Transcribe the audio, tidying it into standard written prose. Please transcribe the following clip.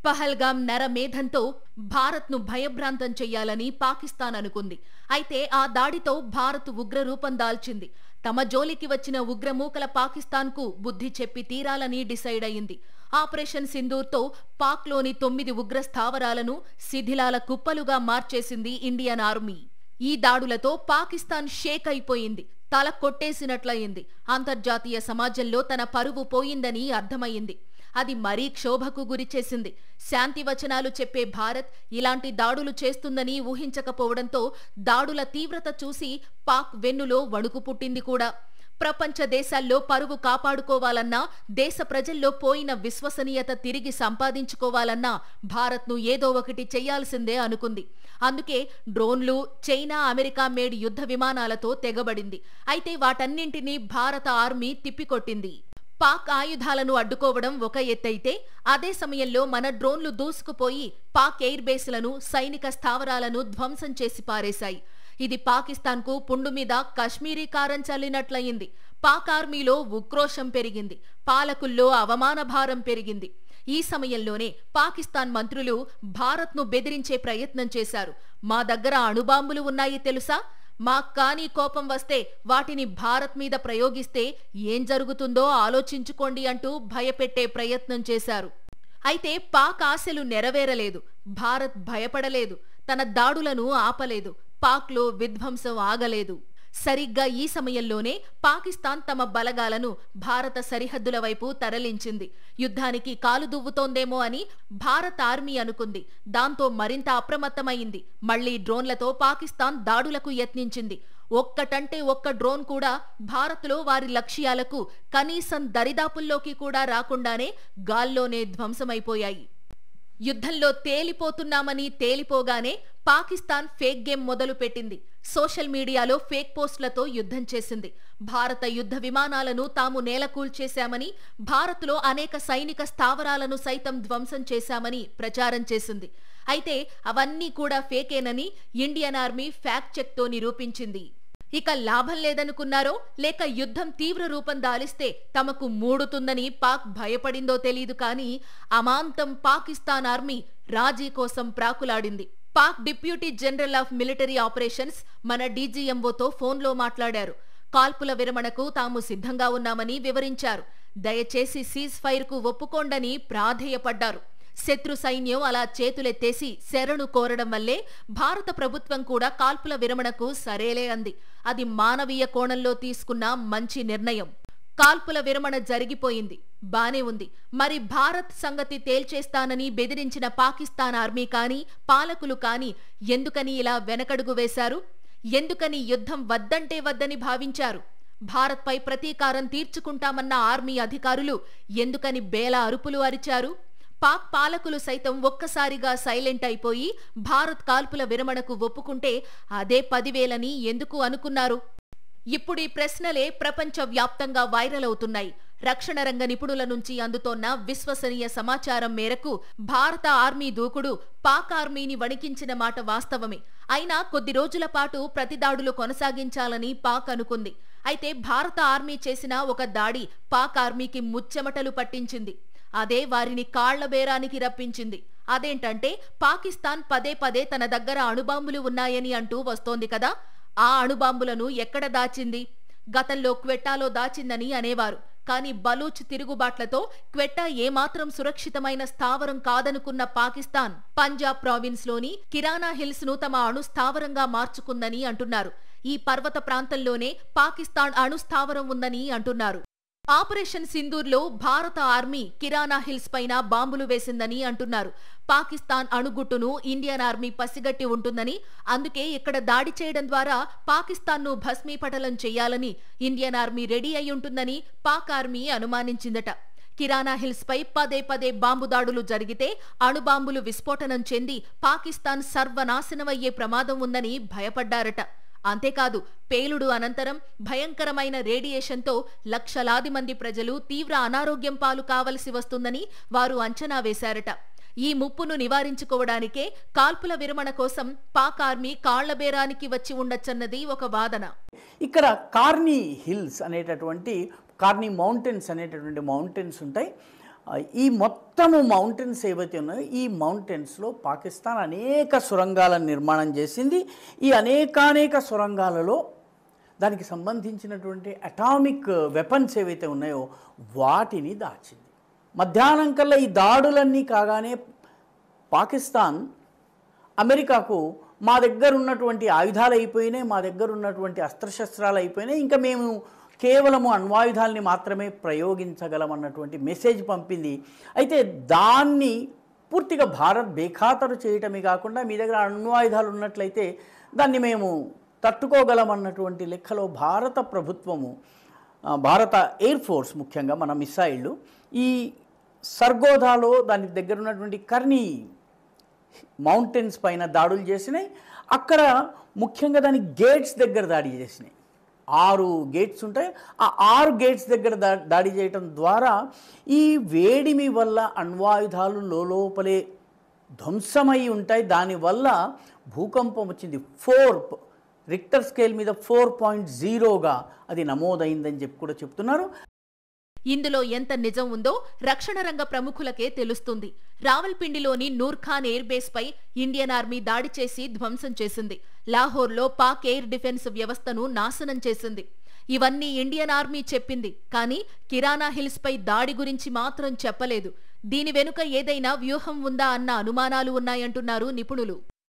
పహల్గాం నరమేధంతో భారత్ను భయభ్రాంతం చెయ్యాలని పాకిస్తాన్ అనుకుంది. అయితే ఆ దాడితో భారత్ ఉగ్రరూపం దాల్చింది. తమ జోలికి వచ్చిన ఉగ్రమూకల పాకిస్తాన్కు బుద్ధి చెప్పి తీరాలని డిసైడ్ అయింది. ఆపరేషన్ సింధూర్తో పాక్లోని 9 ఉగ్ర స్థావరాలను శిథిలాల కుప్పలుగా మార్చేసింది ఇండియన్ ఆర్మీ. ఈ దాడులతో పాకిస్తాన్ షేక్ అయిపోయింది. తల కొట్టేసినట్లయింది. అంతర్జాతీయ సమాజంలో తన పరువు పోయిందని అర్థమయ్యింది. అది మరీ క్షోభకు గురిచేసింది. శాంతి వచనాలు చెప్పే భారత్ ఇలాంటి దాడులు చేస్తుందని ఊహించకపోవడంతో దాడుల తీవ్రత చూసి పాక్ వెన్నులో వణుకు పుట్టింది కూడా. ప్రపంచ దేశాల్లో పరువు కాపాడుకోవాలన్నా, దేశ ప్రజల్లో పోయిన విశ్వసనీయత తిరిగి సంపాదించుకోవాలన్నా భారత్ను ఏదో ఒకటి చెయ్యాల్సిందే అనుకుంది. అందుకే డ్రోన్లు, చైనా, అమెరికా మేడ్ యుద్ధ విమానాలతో తెగబడింది. అయితే వాటన్నింటినీ భారత ఆర్మీ తిప్పికొట్టింది. పాక్ ఆయుధాలను అడ్డుకోవడం ఒక ఎత్తైతే, అదే సమయంలో మన డ్రోన్లు దూసుకుపోయి పాక్ ఎయిర్ బేస్లను, సైనిక స్థావరాలను ధ్వంసం చేసి పారేశాయి. ఇది పాకిస్తాన్కు పుండు మీద కశ్మీరీ కారం చల్లినట్లయింది. పాక్ ఆర్మీలో ఉక్రోషం పెరిగింది. పాలకుల్లో అవమాన భారం పెరిగింది. ఈ సమయంలోనే పాకిస్తాన్ మంత్రులు భారత్ను బెదిరించే ప్రయత్నం చేశారు. మా దగ్గర అణుబాంబులు ఉన్నాయి తెలుసా? మాక్కానీ కోపం వస్తే వాటిని భారత్ మీద ప్రయోగిస్తే ఏం జరుగుతుందో ఆలోచించుకోండి అంటూ భయపెట్టే ప్రయత్నం చేశారు. అయితే పాక్ ఆశలు నెరవేరలేదు. భారత్ భయపడలేదు. తన దాడులను ఆపలేదు. పాక్లో విధ్వంసం ఆగలేదు. సరిగ్గా ఈ సమయంలోనే పాకిస్తాన్ తమ బలగాలను భారత సరిహద్దుల వైపు తరలించింది. యుద్ధానికి కాలు దువ్వుతోందేమో అని భారత ఆర్మీ అనుకుంది. దాంతో మరింత అప్రమత్తమైంది. మళ్లీ డ్రోన్లతో పాకిస్తాన్ దాడులకు యత్నించింది. ఒక్కటంటే ఒక్క డ్రోన్ కూడా భారత్లో వారి లక్ష్యాలకు కనీసం దరిదాపుల్లోకి కూడా రాకుండానే గాల్లోనే ధ్వంసమైపోయాయి. యుద్ధంలో తేలిపోతున్నామని తేలిపోగానే పాకిస్తాన్ ఫేక్ గేమ్ మొదలుపెట్టింది. సోషల్ మీడియాలో ఫేక్ పోస్టులతో యుద్ధం చేసింది. భారత యుద్ధ విమానాలను తాము నేలకూల్చేశామని, భారత్లో అనేక సైనిక స్థావరాలను సైతం ధ్వంసం చేశామని ప్రచారం చేసింది. అయితే అవన్నీ కూడా ఫేకేనని ఇండియన్ ఆర్మీ ఫ్యాక్ట్ చెక్తో నిరూపించింది. ఇక లాభం లేదనుకున్నారో, లేక యుద్ధం తీవ్ర రూపం దాలిస్తే తమకు మూడుతుందని పాక్ భయపడిందో తెలీదు కానీ అమాంతం పాకిస్తాన్ ఆర్మీ రాజీ కోసం ప్రాకులాడింది. Pak deputy general of military operations మన డీజీఎంఓతో ఫోన్లో మాట్లాడారు. కాల్పుల విరమణకు తాము సిద్ధంగా ఉన్నామని వివరించారు. దయచేసి సీజ్ ఫైర్కు ఒప్పుకోండని ప్రాధేయపడ్డారు. శత్రు సైన్యం అలా చేతులెత్తేసి శరణు కోరడం వల్లే భారత ప్రభుత్వం కూడా కాల్పుల విరమణకు సరేలే అంది. అది మానవీయ కోణంలో తీసుకున్న మంచి నిర్ణయం. కాల్పుల విరమణ జరిగిపోయింది, బానే ఉంది. మరి భారత్ సంగతి తేల్చేస్తానని బెదిరించిన పాకిస్తాన్ ఆర్మీ కానీ, పాలకులు కానీ ఎందుకని ఇలా వెనకడుగు వేశారు? ఎందుకని యుద్ధం వద్దంటే వద్దని భావించారు? భారత్పై ప్రతీకారం తీర్చుకుంటామన్న ఆర్మీ అధికారులు ఎందుకని బేల అరుపులు అరిచారు? పాక్ పాలకులు సైతం ఒక్కసారిగా సైలెంట్ అయిపోయి భారత్ కాల్పుల విరమణకు ఒప్పుకుంటే అదే 10,000ని ఎందుకు అనుకున్నారు? ఇప్పుడీ ప్రశ్నలే ప్రపంచ వ్యాప్తంగా వైరల్ అవుతున్నాయి. రక్షణ రంగ నిపుణుల నుంచి అందుతోన్న విశ్వసనీయ సమాచారం మేరకు భారత ఆర్మీ దూకుడు పాక్ ఆర్మీని వణికించిన మాట వాస్తవమే. అయినా కొద్ది రోజుల పాటు ప్రతిదాడులు కొనసాగించాలని పాక్ అనుకుంది. అయితే భారత ఆర్మీ చేసిన ఒక దాడి పాక్ ఆర్మీకి ముచ్చెమటలు పట్టించింది. అదే వారిని కాళ్ల బేరానికి రప్పించింది. అదేంటంటే పాకిస్తాన్ పదే పదే తన దగ్గర అణుబాంబులు ఉన్నాయని అంటూ వస్తోంది కదా. ఆ అణుబాంబులను ఎక్కడ దాచింది? గతంలో క్వెట్టాలో దాచిందని అనేవారు. కానీ బలూచ్ తిరుగుబాట్లతో క్వెట్టా ఏమాత్రం సురక్షితమైన స్థావరం కాదనుకున్న పాకిస్తాన్ పంజాబ్ ప్రావిన్స్లోని కిరానా హిల్స్ ను తమ అణుస్థావరంగా మార్చుకుందని అంటున్నారు. ఈ పర్వత ప్రాంతంలోనే పాకిస్తాన్ అణుస్థావరం ఉందని అంటున్నారు. ఆపరేషన్ సింధూర్లో భారత ఆర్మీ కిరానా హిల్స్ పైన బాంబులు వేసిందని అంటున్నారు. పాకిస్తాన్ అణుగుట్టును ఇండియన్ ఆర్మీ పసిగట్టి ఉంటుందని, అందుకే ఇక్కడ దాడి చేయడం ద్వారా పాకిస్తాన్ను భస్మీపటలం చేయాలని ఇండియన్ ఆర్మీ రెడీ అయి ఉంటుందని పాక్ ఆర్మీ అనుమానించిందట. కిరానా హిల్స్ పై పదే పదే బాంబు దాడులు జరిగితే అణుబాంబులు విస్ఫోటనం చెంది పాకిస్తాన్ సర్వనాశనమయ్యే ప్రమాదం ఉందని భయపడ్డారట. అంతేకాదు, పేలుడు అనంతరం భయంకరమైన రేడియేషన్తో లక్షలాది మంది ప్రజలు తీవ్ర అనారోగ్యం పాలు కావలసి వస్తుందని వారు అంచనా వేశారట. ఈ ముప్పును నివారించుకోవడానికే కాల్పుల విరమణ కోసం పాక్ ఆర్మీ కాళ్లబేరానికి వచ్చి ఉండొచ్చన్నది ఒక వాదన. ఇక్కడ కార్నీ హిల్స్ అనేటటువంటి కార్నీ మౌంటైన్స్ అనేటటువంటి మౌంటైన్స్ ఉంటాయి. ఈ మొత్తము మౌంటైన్స్ ఏవైతే ఉన్నాయో ఈ మౌంటైన్స్లో పాకిస్తాన్ అనేక సొరంగాలను నిర్మాణం చేసింది. ఈ అనేకానేక సొరంగాలలో దానికి సంబంధించినటువంటి అటామిక్ వెపన్స్ ఏవైతే ఉన్నాయో వాటిని దాచింది. మధ్యాహ్నం కల్లా ఈ దాడులన్నీ కాగానే పాకిస్తాన్ అమెరికాకు మా దగ్గర ఉన్నటువంటి ఆయుధాలు అయిపోయినాయి, మా దగ్గర ఉన్నటువంటి అస్త్రశస్త్రాలు అయిపోయినాయి, ఇంకా మేము కేవలము అణ్వాయుధాలని మాత్రమే ప్రయోగించగలమన్నటువంటి మెసేజ్ పంపింది. అయితే దాన్ని పూర్తిగా భారత్ బేఖాతరు చేయటమే కాకుండా మీ దగ్గర అణ్వాయుధాలు ఉన్నట్లయితే దాన్ని మేము తట్టుకోగలమన్నటువంటి లెక్కలో భారత ప్రభుత్వము, భారత ఎయిర్ ఫోర్స్ ముఖ్యంగా మన మిసైళ్ళు ఈ సర్గోదాలో దాని దగ్గర ఉన్నటువంటి కర్నీ మౌంటైన్స్ పైన దాడులు చేసినాయి. అక్కడ ముఖ్యంగా దాని గేట్స్ దగ్గర దాడి చేసినాయి. 6 గేట్స్ ఉంటాయి. ఆ 6 గేట్స్ దగ్గర దాడి చేయటం ద్వారా ఈ వేడిమి వల్ల అణ్వాయుధాలు లోపలే ధ్వంసమై ఉంటాయి. దానివల్ల భూకంపం వచ్చింది. 4 రిక్టర్ స్కేల్ మీద 4.0గా అది నమోదైందని చెప్పి కూడా చెప్తున్నారు. ఇందులో ఎంత నిజం ఉందో రక్షణ రంగ ప్రముఖులకే తెలుస్తుంది. రావల్పిండిలోని నూర్ఖాన్ ఎయిర్ బేస్ పై ఇండియన్ ఆర్మీ దాడి చేసి ధ్వంసం చేసింది. లాహోర్లో పాక్ ఎయిర్ డిఫెన్స్ వ్యవస్థను నాశనం చేసింది. ఇవన్నీ ఇండియన్ ఆర్మీ చెప్పింది. కానీ కిరానా హిల్స్ పై దాడి గురించి మాత్రం చెప్పలేదు. దీని వెనుక ఏదైనా వ్యూహం ఉందా అన్న అనుమానాలు ఉన్నాయంటున్నారు నిపుణులు.